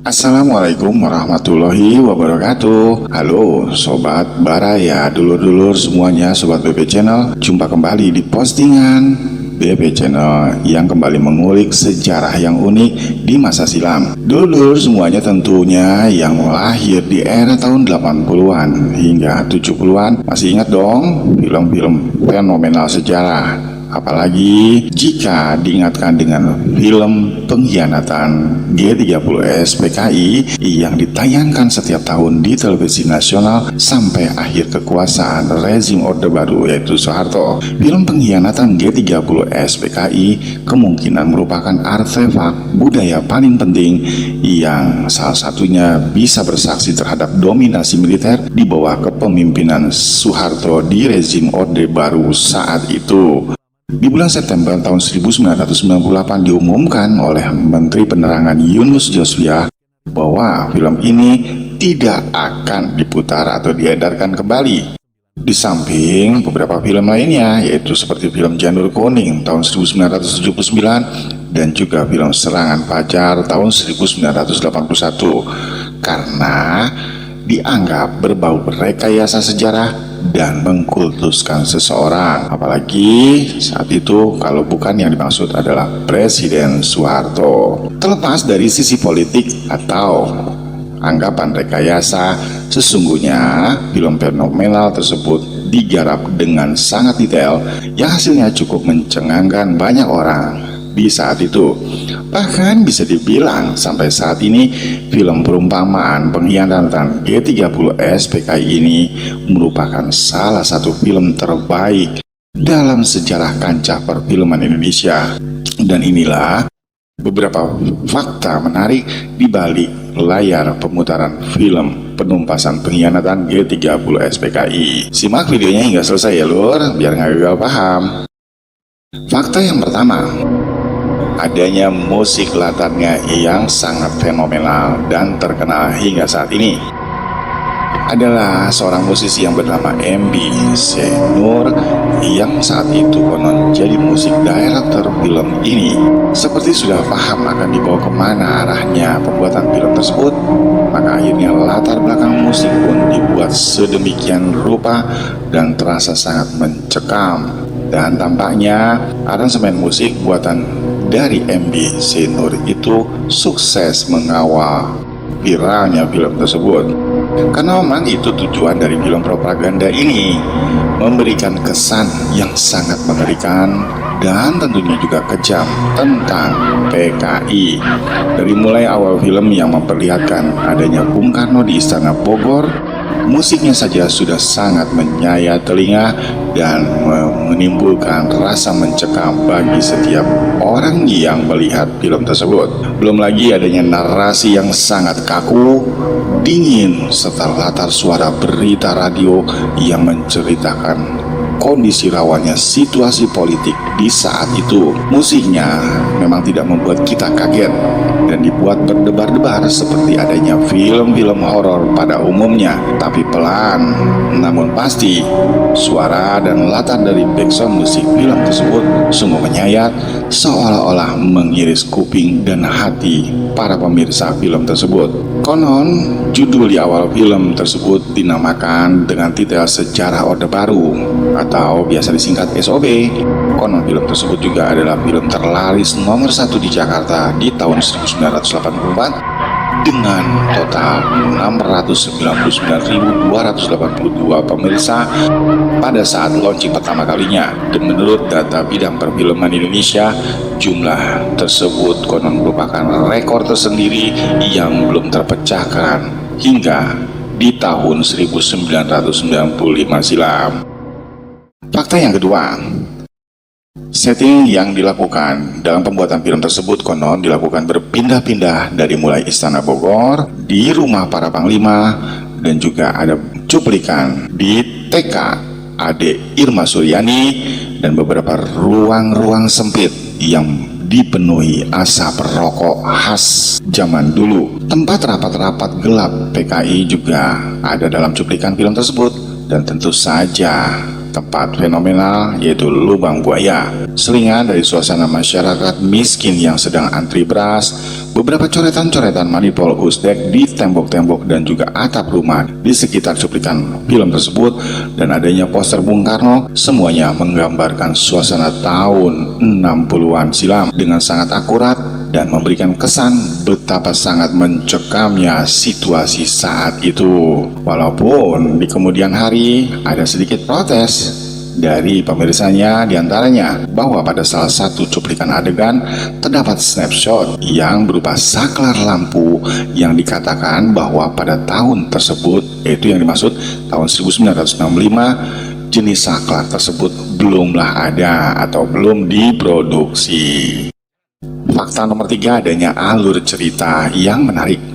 Assalamualaikum warahmatullahi wabarakatuh. Halo Sobat Baraya, dulur-dulur semuanya, Sobat BP Channel. Jumpa kembali di postingan BP Channel yang kembali mengulik sejarah yang unik di masa silam. Dulur semuanya tentunya yang lahir di era tahun 80-an hingga 70-an masih ingat dong film-film fenomenal sejarah. Apalagi jika diingatkan dengan film Pengkhianatan G30S PKI yang ditayangkan setiap tahun di televisi nasional sampai akhir kekuasaan rezim Orde Baru yaitu Soeharto. Film Pengkhianatan G30S PKI kemungkinan merupakan artefak budaya paling penting yang salah satunya bisa bersaksi terhadap dominasi militer di bawah kepemimpinan Soeharto di rezim Orde Baru saat itu. Di bulan September tahun 1998 diumumkan oleh Menteri Penerangan Yunus Joshua bahwa film ini tidak akan diputar atau diedarkan kembali. Di samping beberapa film lainnya yaitu seperti film Janur Kuning tahun 1979 dan juga film Serangan Fajar tahun 1981 karena dianggap berbau rekayasa sejarah dan mengkultuskan seseorang. Apalagi saat itu kalau bukan yang dimaksud adalah Presiden Soeharto. Terlepas dari sisi politik atau anggapan rekayasa, sesungguhnya film fenomenal tersebut digarap dengan sangat detail yang hasilnya cukup mencengangkan banyak orang di saat itu. Bahkan bisa dibilang sampai saat ini film perumpamaan Pengkhianatan G30S PKI ini merupakan salah satu film terbaik dalam sejarah kancah perfilman Indonesia. Dan inilah beberapa fakta menarik di balik layar pemutaran film penumpasan Pengkhianatan G30S PKI. Simak videonya hingga selesai ya lur, biar nggak gagal paham. Fakta yang pertama, adanya musik latarnya yang sangat fenomenal dan terkenal hingga saat ini adalah seorang musisi yang bernama MB Senur yang saat itu konon jadi musik director film ini. Seperti sudah paham akan dibawa kemana arahnya pembuatan film tersebut, maka akhirnya latar belakang musik pun dibuat sedemikian rupa dan terasa sangat mencekam. Dan tampaknya aransemen musik buatan dari MB Senur itu sukses mengawal viralnya film tersebut. Karena memang itu tujuan dari film propaganda ini, memberikan kesan yang sangat mengerikan dan tentunya juga kejam tentang PKI. Dari mulai awal film yang memperlihatkan adanya Bung Karno di Istana Bogor, musiknya saja sudah sangat menyayat telinga dan menimbulkan rasa mencekam bagi setiap orang yang melihat film tersebut. Belum lagi adanya narasi yang sangat kaku, dingin, serta latar suara berita radio yang menceritakan kondisi rawannya situasi politik di saat itu. Musiknya memang tidak membuat kita kaget dan dibuat berdebar-debar seperti adanya film-film horor pada umumnya, tapi pelan namun pasti. Suara dan latar dari background musik film tersebut sungguh menyayat, seolah-olah mengiris kuping dan hati para pemirsa film tersebut. Konon judul di awal film tersebut dinamakan dengan titel Sejarah Orde Baru atau biasa disingkat SOB. Konon film tersebut juga adalah film terlaris nomor 1 di Jakarta di tahun 1984 dengan total 699.282 pemirsa pada saat launching pertama kalinya. Dan menurut data bidang perfilman Indonesia, jumlah tersebut konon merupakan rekor tersendiri yang belum terpecahkan hingga di tahun 1995 silam. Fakta yang kedua, setting yang dilakukan dalam pembuatan film tersebut konon dilakukan berpindah-pindah dari mulai Istana Bogor, di rumah para panglima, dan juga ada cuplikan di TK Ade Irma Suryani dan beberapa ruang-ruang sempit yang dipenuhi asap rokok khas zaman dulu. Tempat rapat-rapat gelap PKI juga ada dalam cuplikan film tersebut. Dan tentu saja tempat fenomenal yaitu lubang buaya. Selingan dari suasana masyarakat miskin yang sedang antri beras, beberapa coretan-coretan manipul Uzbek di tembok-tembok dan juga atap rumah di sekitar cuplikan film tersebut, dan adanya poster Bung Karno, semuanya menggambarkan suasana tahun 60-an silam dengan sangat akurat dan memberikan kesan betapa sangat mencekamnya situasi saat itu. Walaupun di kemudian hari ada sedikit protes dari pemirsanya, diantaranya bahwa pada salah satu cuplikan adegan terdapat snapshot yang berupa saklar lampu yang dikatakan bahwa pada tahun tersebut, yaitu yang dimaksud tahun 1965, jenis saklar tersebut belumlah ada atau belum diproduksi. Fakta nomor 3, adanya alur cerita yang menarik.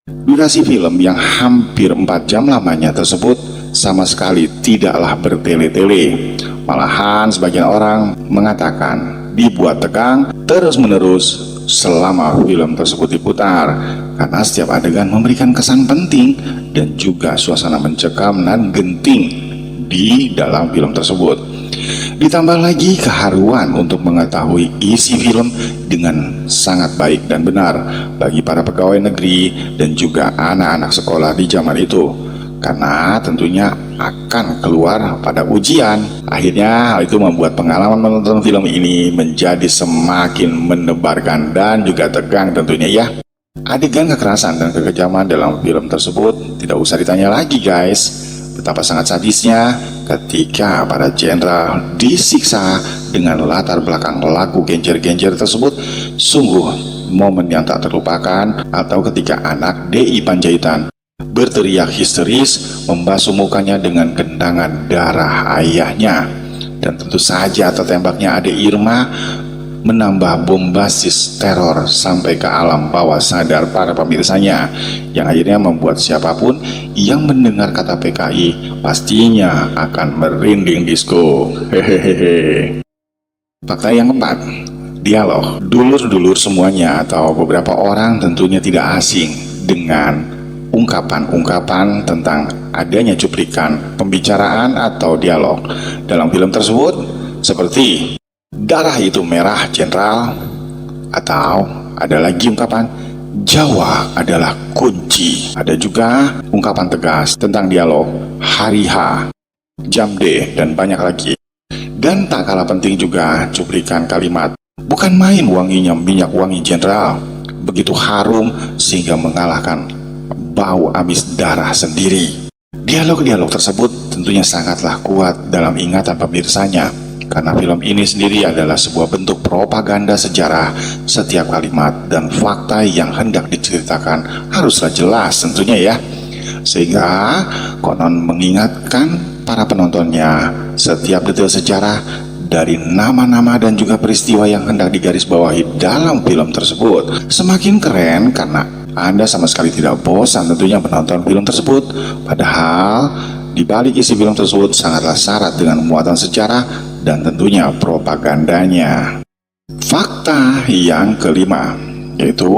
Durasi film yang hampir 4 jam lamanya tersebut sama sekali tidaklah bertele-tele. Malahan sebagian orang mengatakan dibuat tegang terus-menerus selama film tersebut diputar, karena setiap adegan memberikan kesan penting dan juga suasana mencekam dan genting di dalam film tersebut. Ditambah lagi keharuan untuk mengetahui isi film dengan sangat baik dan benar bagi para pegawai negeri dan juga anak-anak sekolah di zaman itu, karena tentunya akan keluar pada ujian. Akhirnya hal itu membuat pengalaman menonton film ini menjadi semakin mendebarkan dan juga tegang tentunya ya. Adegan kekerasan dan kekejaman dalam film tersebut tidak usah ditanya lagi guys. Betapa sangat sadisnya ketika para jenderal disiksa dengan latar belakang lagu genjer-genjer tersebut. Sungguh momen yang tak terlupakan. Atau ketika anak DI Panjaitan berteriak histeris membasuh mukanya dengan gendangan darah ayahnya. Dan tentu saja tertembaknya adik Irma menambah bombastis teror sampai ke alam bawah sadar para pemirsanya, yang akhirnya membuat siapapun yang mendengar kata PKI pastinya akan merinding disco. Hehehe. Fakta yang keempat, dialog. Dulur-dulur semuanya atau beberapa orang tentunya tidak asing dengan ungkapan-ungkapan tentang adanya cuplikan pembicaraan atau dialog dalam film tersebut, seperti darah itu merah jenderal, atau ada lagi ungkapan Jawa adalah kunci. Ada juga ungkapan tegas tentang dialog hari H, jam D, dan banyak lagi. Dan tak kalah penting juga cuplikan kalimat bukan main wanginya minyak wangi jenderal, begitu harum sehingga mengalahkan bau amis darah sendiri. Dialog-dialog tersebut tentunya sangatlah kuat dalam ingatan pemirsanya, karena film ini sendiri adalah sebuah bentuk propaganda sejarah. Setiap kalimat dan fakta yang hendak diceritakan haruslah jelas tentunya ya, sehingga konon mengingatkan para penontonnya setiap detail sejarah dari nama-nama dan juga peristiwa yang hendak digarisbawahi dalam film tersebut. Semakin keren karena Anda sama sekali tidak bosan tentunya menonton film tersebut, padahal di balik isi film tersebut sangatlah syarat dengan muatan sejarah dan tentunya propagandanya. Fakta yang kelima, yaitu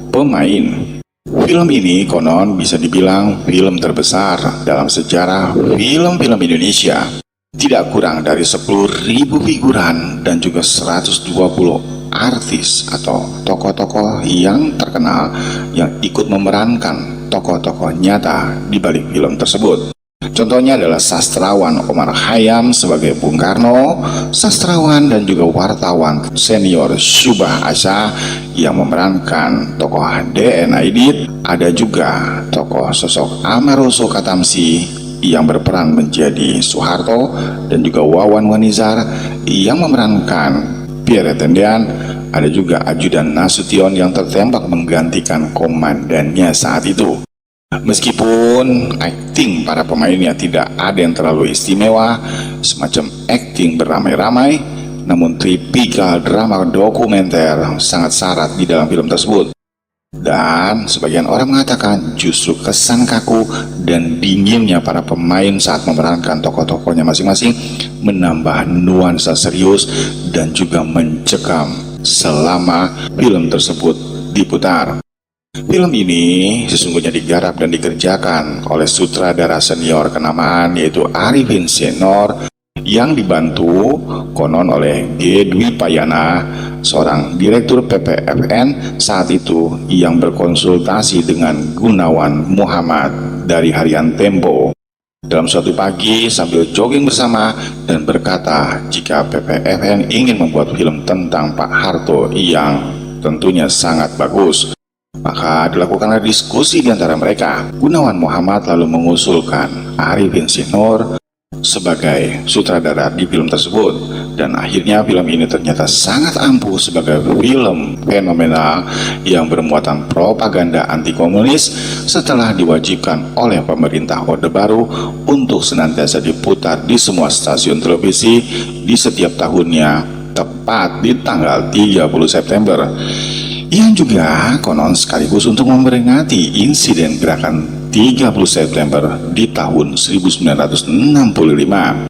pemain. Film ini konon bisa dibilang film terbesar dalam sejarah film-film Indonesia. Tidak kurang dari 10.000 figuran dan juga 120 artis atau tokoh-tokoh yang terkenal yang ikut memerankan tokoh-tokoh nyata di balik film tersebut. Contohnya adalah sastrawan Omar Khayyam sebagai Bung Karno, sastrawan dan juga wartawan senior Syubah Asha yang memerankan tokoh DN Aidit. Ada juga tokoh sosok Amaroso Katamsi yang berperan menjadi Soeharto, dan juga Wawan Wanizar yang memerankan Pierre Tendean. Ada juga Ajudan Nasution yang tertembak menggantikan komandannya saat itu. Meskipun akting para pemainnya tidak ada yang terlalu istimewa, semacam akting beramai-ramai, namun tipikal drama dokumenter sangat syarat di dalam film tersebut. Dan sebagian orang mengatakan justru kesan kaku dan dinginnya para pemain saat memerankan tokoh-tokohnya masing-masing menambah nuansa serius dan juga mencekam selama film tersebut diputar. Film ini sesungguhnya digarap dan dikerjakan oleh sutradara senior kenamaan yaitu Arifin Senor yang dibantu konon oleh G. Dwi Payana, seorang direktur PPFN saat itu, yang berkonsultasi dengan Gunawan Muhammad dari harian Tempo dalam suatu pagi sambil jogging bersama dan berkata jika PPFN ingin membuat film tentang Pak Harto yang tentunya sangat bagus. Maka dilakukanlah diskusi di antara mereka. Gunawan Muhammad lalu mengusulkan Arifin Sinur sebagai sutradara di film tersebut, dan akhirnya film ini ternyata sangat ampuh sebagai film fenomenal yang bermuatan propaganda anti komunis setelah diwajibkan oleh pemerintah Orde Baru untuk senantiasa diputar di semua stasiun televisi di setiap tahunnya, tepat di tanggal 30 September, yang juga konon sekaligus untuk memperingati insiden gerakan 30 September di tahun 1965.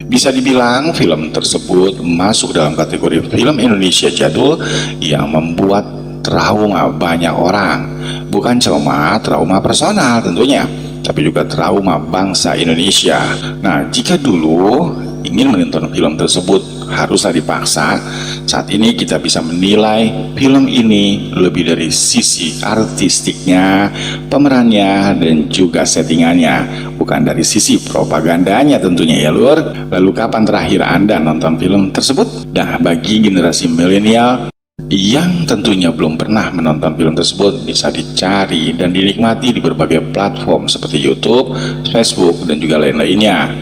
Bisa dibilang film tersebut masuk dalam kategori film Indonesia jadul yang membuat trauma banyak orang. Bukan cuma trauma personal tentunya, tapi juga trauma bangsa Indonesia. Nah, jika dulu ingin menonton film tersebut haruslah dipaksa, saat ini kita bisa menilai film ini lebih dari sisi artistiknya, pemerannya, dan juga settingannya, bukan dari sisi propagandanya tentunya ya lur. Lalu kapan terakhir Anda nonton film tersebut? Nah, bagi generasi milenial yang tentunya belum pernah menonton film tersebut, bisa dicari dan dinikmati di berbagai platform seperti YouTube, Facebook, dan juga lain-lainnya.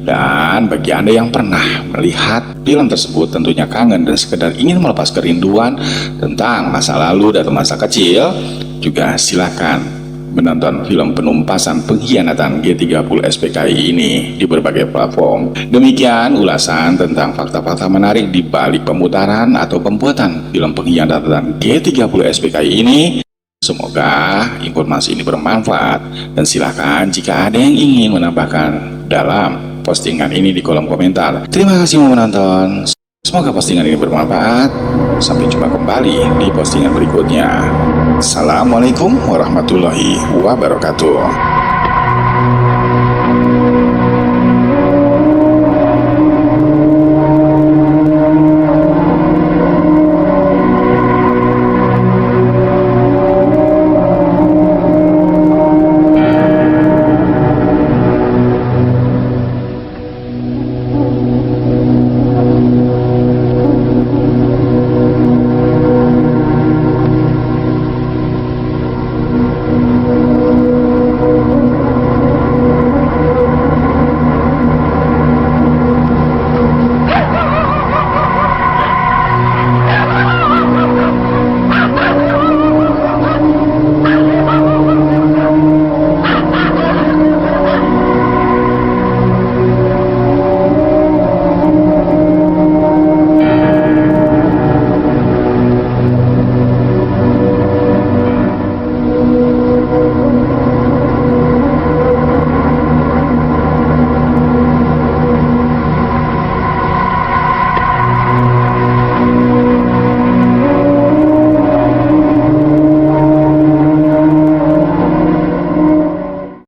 Dan bagi Anda yang pernah melihat film tersebut, tentunya kangen dan sekedar ingin melepas kerinduan tentang masa lalu dan masa kecil, juga silakan menonton film penumpasan pengkhianatan G30 SPKI ini di berbagai platform. Demikian ulasan tentang fakta-fakta menarik di balik pemutaran atau pembuatan film pengkhianatan G30 SPKI ini. Semoga informasi ini bermanfaat, dan silakan jika ada yang ingin menambahkan dalam postingan ini di kolom komentar. Terima kasih sudah menonton. Semoga postingan ini bermanfaat. Sampai jumpa kembali di postingan berikutnya. Assalamualaikum warahmatullahi wabarakatuh.